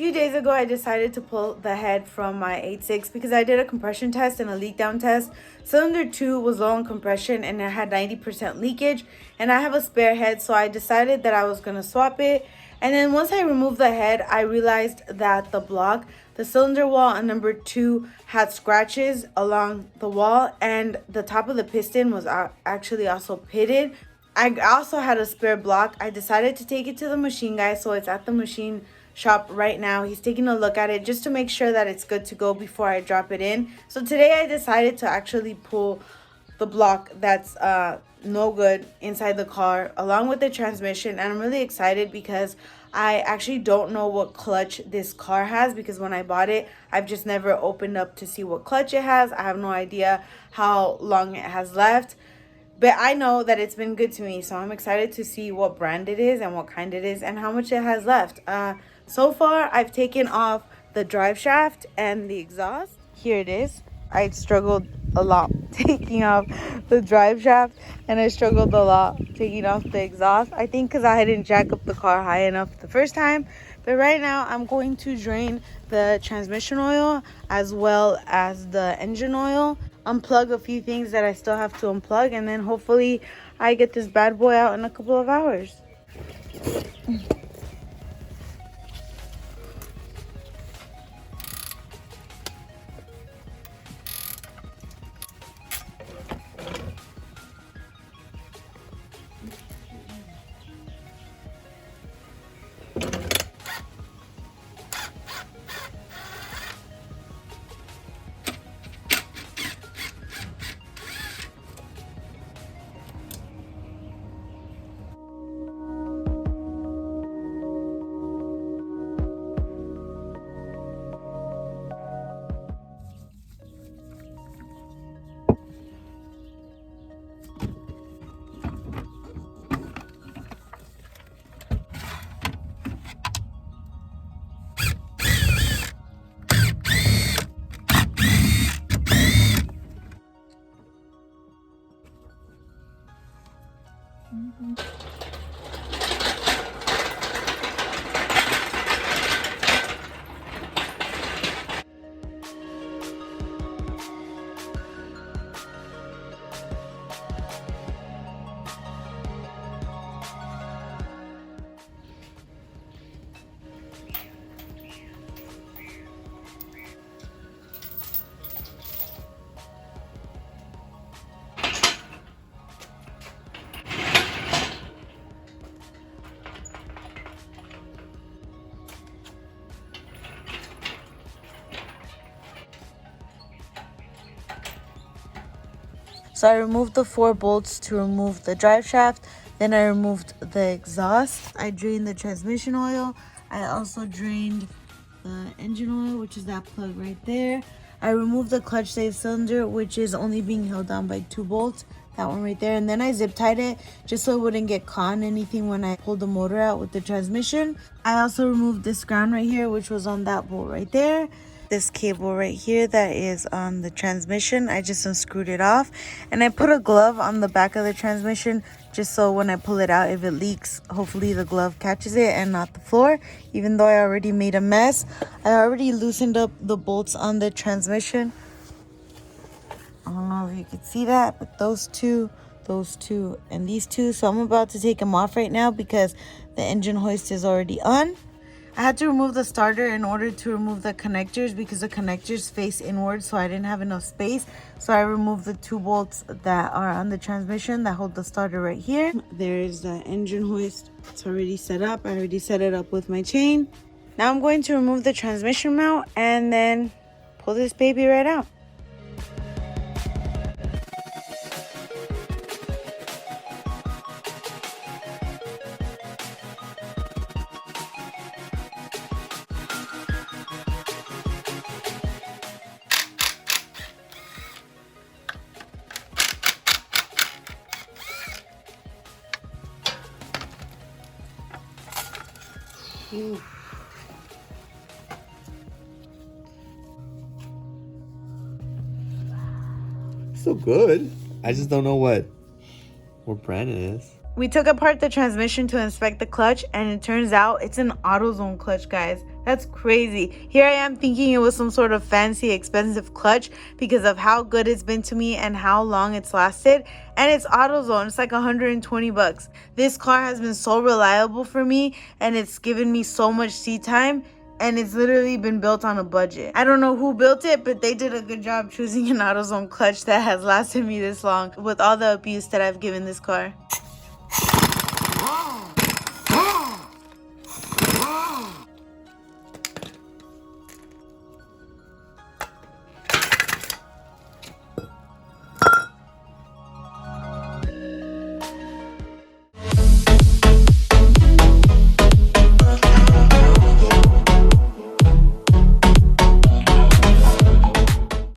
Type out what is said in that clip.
few days ago, I decided to pull the head from my 8.6 because I did a compression test and a leak down test. Cylinder 2 was low on compression and it had 90% leakage, and I have a spare head, so I decided that I was going to swap it. And then once I removed the head, I realized that the cylinder wall on number 2 had scratches along the wall, and the top of the piston was actually also pitted. I also had a spare block. I decided to take it to the machine guy, so it's at the machine shop right now. He's taking a look at it just to make sure that it's good to go before I drop it in. So today I decided to actually pull the block that's no good inside the car along with the transmission, and I'm really excited because I actually don't know what clutch this car has, because when I bought it, I've just never opened up to see what clutch it has. I have no idea how long it has left. But I know that it's been good to me, so I'm excited to see what brand it is and what kind it is and how much it has left. So far, I've taken off the drive shaft and the exhaust. Here it is. I struggled a lot taking off the drive shaft, and I struggled a lot taking off the exhaust. I think because I didn't jack up the car high enough the first time. But right now, I'm going to drain the transmission oil as well as the engine oil, unplug a few things that I still have to unplug, and then hopefully I get this bad boy out in a couple of hours. So I removed the 4 bolts to remove the drive shaft. Then I removed the exhaust. I drained the transmission oil. I also drained the engine oil, which is that plug right there. I removed the clutch safe cylinder, which is only being held down by 2 bolts. That one right there. And then I zip tied it just so it wouldn't get caught in anything when I pulled the motor out with the transmission. I also removed this ground right here, which was on that bolt right there. This cable right here that is on the transmission, I just unscrewed it off, and I put a glove on the back of the transmission just so when I pull it out, if it leaks, hopefully the glove catches it and not the floor. Even though I already made a mess, I already loosened up the bolts on the transmission. I don't know if you can see that, but those two, and these two. So I'm about to take them off right now because the engine hoist is already on. I had to remove the starter in order to remove the connectors because the connectors face inward, so I didn't have enough space. So I removed the 2 bolts that are on the transmission that hold the starter right here. There's the engine hoist. It's already set up. I already set it up with my chain. Now I'm going to remove the transmission mount and then pull this baby right out. So good. I just don't know what brand it is. We took apart the transmission to inspect the clutch, and it turns out it's an AutoZone clutch, guys. That's crazy. Here I am thinking it was some sort of fancy, expensive clutch because of how good it's been to me and how long it's lasted. And it's AutoZone. It's like 120 bucks. This car has been so reliable for me and it's given me so much seat time. And it's literally been built on a budget. I don't know who built it, but they did a good job choosing an AutoZone clutch that has lasted me this long with all the abuse that I've given this car.